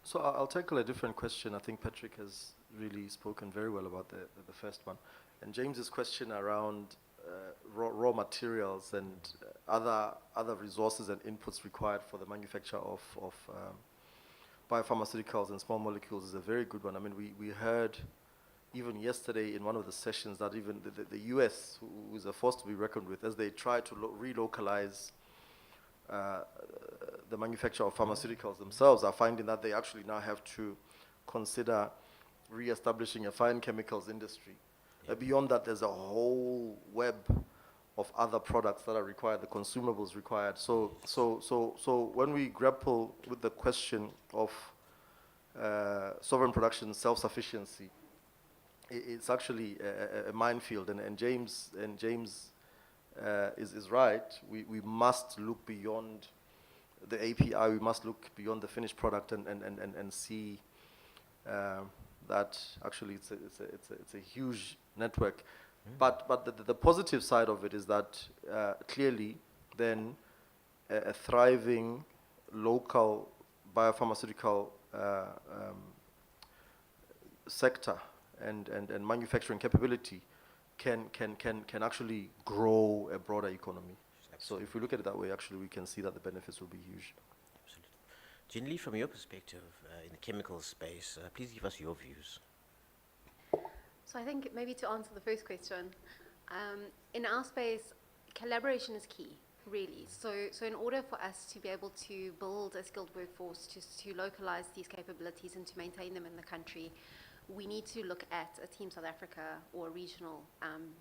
S4: So I'll tackle a different question. I think Patrick has really spoken very well about the first one. And James's question around raw materials and other resources and inputs required for the manufacture of biopharmaceuticals and small molecules is a very good one. I mean, we heard even yesterday in one of the sessions that even the US, who is a force to be reckoned with, as they try to relocalize the manufacture of pharmaceuticals themselves, are finding that they actually now have to consider re-establishing a fine chemicals industry. Beyond that, there's a whole web of other products that are required, the consumables required. So when we grapple with the question of sovereign production, self-sufficiency, it's actually a minefield. And James is right. We must look beyond the API. We must look beyond the finished product and see that actually it's a huge network. But the positive side of it is that clearly then a thriving local biopharmaceutical sector and manufacturing capability can actually grow a broader economy. So
S1: Absolutely.
S4: if we look at it that way, actually, we can see that the benefits will be huge.
S1: Absolutely. Generally, from your perspective in the chemical space, please give us your views.
S2: So I think maybe to answer the first question, in our space, collaboration is key, really. So in order for us to be able to build a skilled workforce, to localize these capabilities and to maintain them in the country, we need to look at a Team South Africa or a regional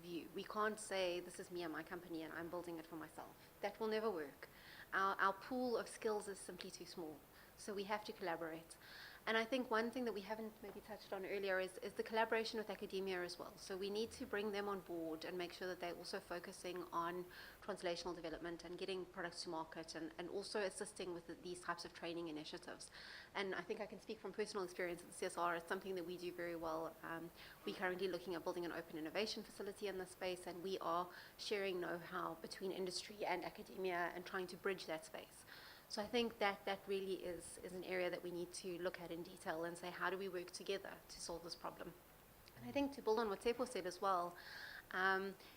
S2: view. We can't say, this is me and my company and I'm building it for myself. That will never work. Our pool of skills is simply too small. So we have to collaborate. And I think one thing that we haven't maybe touched on earlier is the collaboration with academia as well. So we need to bring them on board and make sure that they're also focusing on translational development and getting products to market and also assisting with these types of training initiatives. And I think I can speak from personal experience at the CSR. It's something that we do very well. We're currently looking at building an open innovation facility in this space, and we are sharing know-how between industry and academia and trying to bridge that space. So I think that really is an area that we need to look at in detail and say, how do we work together to solve this problem? And I think to build on what Tefo said as well,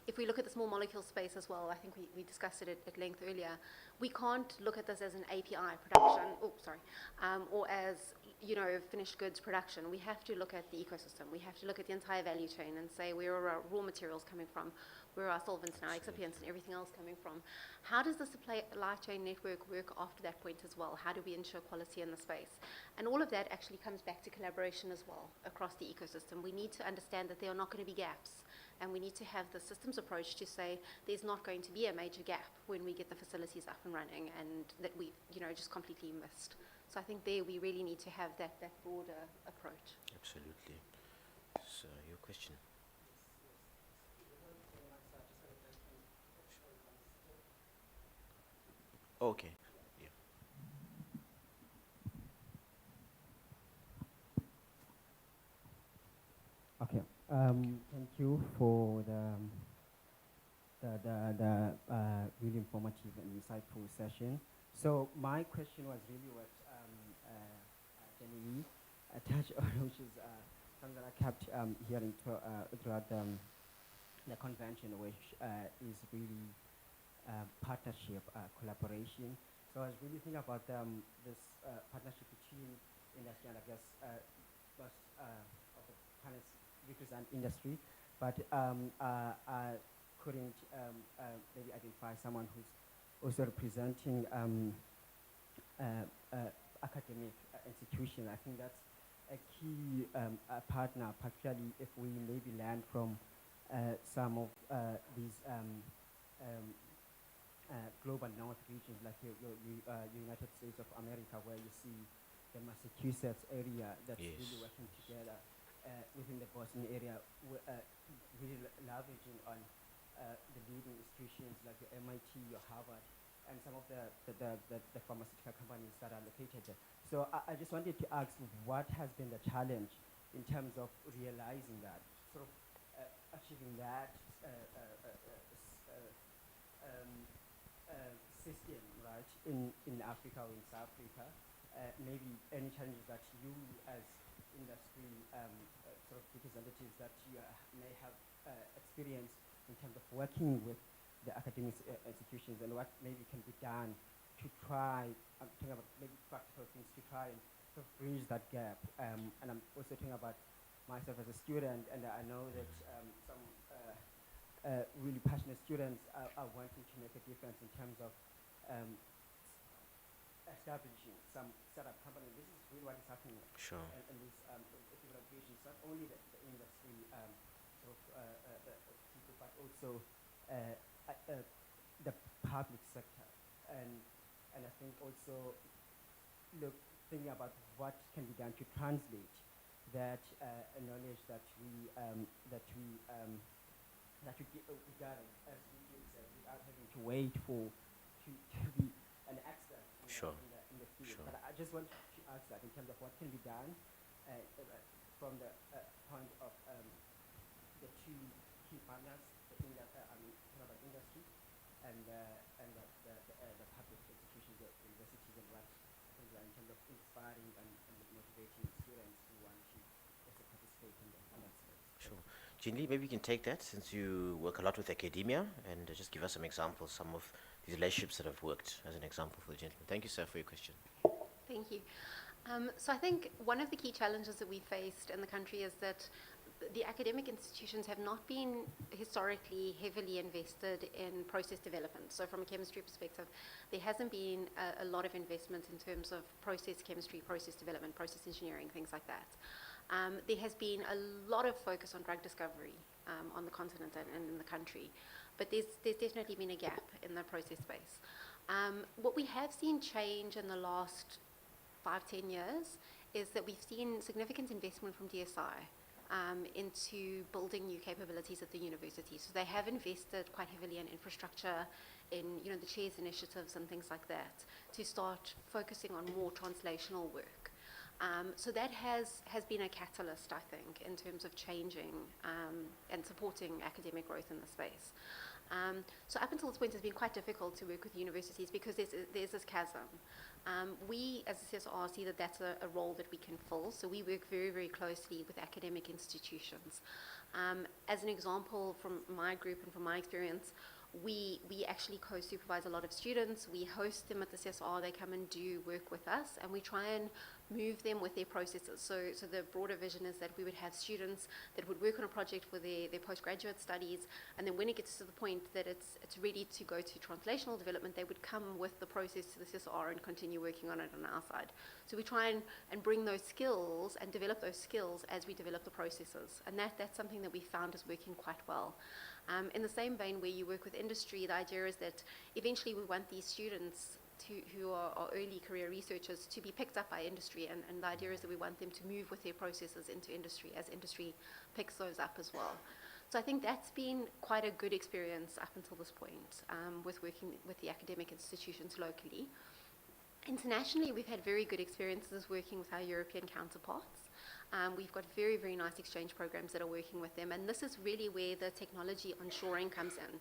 S2: if we look at the small molecule space as well, I think we discussed it at length earlier, we can't look at this as an API production, or as, finished goods production. We have to look at the ecosystem. We have to look at the entire value chain and say, where are our raw materials coming from? Where are our solvents and our excipients and everything else coming from? How does the supply chain network work after that point as well? How do we ensure quality in the space? And all of that actually comes back to collaboration as well across the ecosystem. We need to understand that there are not going to be gaps, and we need to have the systems approach to say there's not going to be a major gap when we get the facilities up and running and that we just completely missed. So I think there we really need to have that broader approach.
S1: Absolutely. So, your question. Okay. Yeah.
S5: Okay. Thank you for the really informative and insightful session. So my question was really what Jenny touched on, which is something that I kept hearing throughout the convention, which is really partnership, collaboration. So I was really thinking about this partnership between industry and I guess most of the panelists represent industry, but I couldn't maybe identify someone who's also representing academic institution. I think that's a key partner, particularly if we maybe learn from some of these global north regions like United States of America, where you see the Massachusetts area that's
S1: Yes.
S5: really working together within the Boston area, really leveraging on the leading institutions like your MIT, your Harvard, and some of the pharmaceutical companies that are located there. So I just wanted to ask, what has been the challenge in terms of realizing that, sort of achieving that system, right, in Africa or in South Africa? Maybe any challenges that you as industry sort of representatives that you may have experienced in terms of working with the academic institutions, and what maybe can be done to try, I'm talking about maybe practical things to try and sort of bridge that gap. And I'm also thinking about myself as a student, and I know that some really passionate students are wanting to make a difference in terms of establishing some startup company. This is really what is happening.
S1: Sure.
S5: And these collaborations, not only the industry sort of people, but also the public sector. And I think also thinking about what can be done to translate that knowledge that we gather as we said, without having to wait to be an expert
S1: Sure.
S5: in the field.
S1: Sure.
S5: But I just want to ask that in terms of what can be done from the point of the two key partners, industry and the public institutions, the universities, and what in terms of inspiring and motivating students who want to also participate in that space.
S1: Sure. Jean Lee, maybe you can take that since you work a lot with academia and just give us some examples, some of these relationships that have worked as an example for the gentleman. Thank you, sir, for your question.
S2: Thank you. So I think one of the key challenges that we faced in the country is that the academic institutions have not been historically heavily invested in process development. So from a chemistry perspective, there hasn't been a lot of investment in terms of process chemistry, process development, process engineering, things like that. There has been a lot of focus on drug discovery on the continent and in the country, but there's definitely been a gap in the process space. What we have seen change in the last 5-10 years is that we've seen significant investment from DSI into building new capabilities at the university. So they have invested quite heavily in infrastructure, in the chairs initiatives and things like that, to start focusing on more translational work. So that has been a catalyst, I think, in terms of changing and supporting academic growth in the space. So up until this point, it's been quite difficult to work with universities because there's this chasm. We, as a CSR, see that that's a role that we can fill, so we work very, very closely with academic institutions. As an example, from my group and from my experience, we actually co-supervise a lot of students. We host them at the CSR. They come and do work with us, and we try and move them with their processes. So the broader vision is that we would have students that would work on a project for their postgraduate studies, and then when it gets to the point that it's ready to go to translational development, they would come with the process to the CSR and continue working on it on our side. So we try and bring those skills and develop those skills as we develop the processes, and that's something that we found is working quite well. In the same vein, where you work with industry, the idea is that eventually we want these students who are early career researchers to be picked up by industry, and the idea is that we want them to move with their processes into industry as industry picks those up as well. So I think that's been quite a good experience up until this point with working with the academic institutions locally. Internationally, we've had very good experiences working with our European counterparts. We've got very, very nice exchange programs that are working with them, and this is really where the technology onshoring comes in.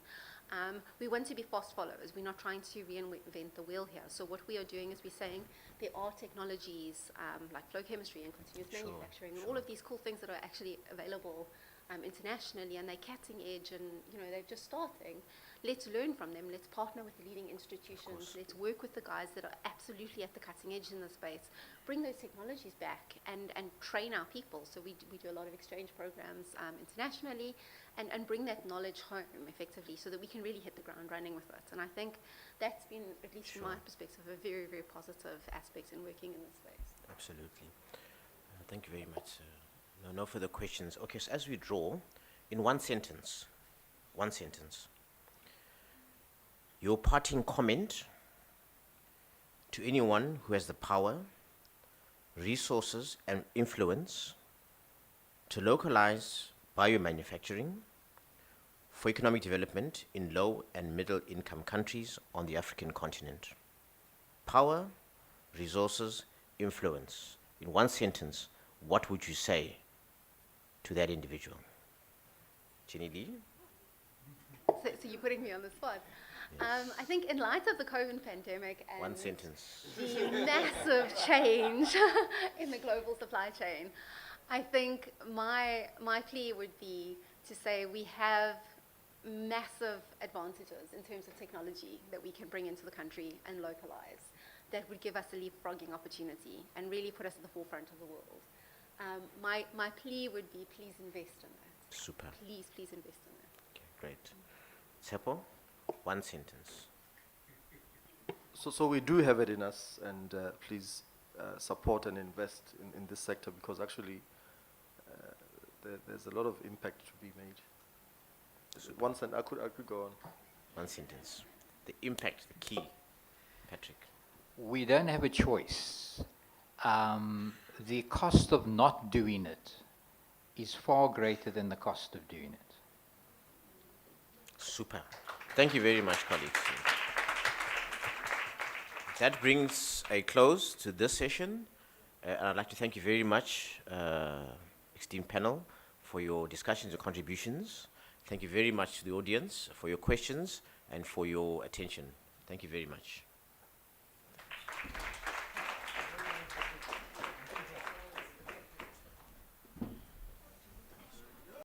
S2: We want to be fast followers. We're not trying to reinvent the wheel here. So what we are doing is we're saying there are technologies like flow chemistry and continuous manufacturing, and all of these cool things that are actually available internationally, and they're cutting edge, and they're just starting. Let's learn from them. Let's partner with the leading institutions. Let's work with the guys that are absolutely at the cutting edge in the space. Bring those technologies back and train our people. So we do a lot of exchange programs internationally and bring that knowledge home effectively so that we can really hit the ground running with it. And I think that's been, at least from my perspective, a very, very positive aspect in working in this space.
S1: Absolutely. Thank you very much. No further questions. Okay, so as we draw, in one sentence, your parting comment to anyone who has the power, resources, and influence to localize biomanufacturing for economic development in low and middle income countries on the African continent. Power, resources, influence. In one sentence, what would you say to that individual? Jenny Lee?
S2: So you're putting me on the spot. Yes. I think in light of the COVID pandemic and
S1: one sentence,
S2: the massive change in the global supply chain, I think my plea would be to say we have massive advantages in terms of technology that we can bring into the country and localize that would give us a leapfrogging opportunity and really put us at the forefront of the world. My plea would be please invest in that.
S1: Super.
S2: Please invest in that.
S1: Okay, great. Seppo, one sentence.
S4: So we do have it in us, and please support and invest in this sector, because actually there's a lot of impact to be made.
S1: Super.
S4: One sentence, I could go on.
S1: One sentence. The impact, the key. Patrick.
S3: We don't have a choice. The cost of not doing it is far greater than the cost of doing it.
S1: Super. Thank you very much, colleagues. That brings a close to this session. And I'd like to thank you very much, esteemed panel, for your discussions and contributions. Thank you very much to the audience for your questions and for your attention. Thank you very much.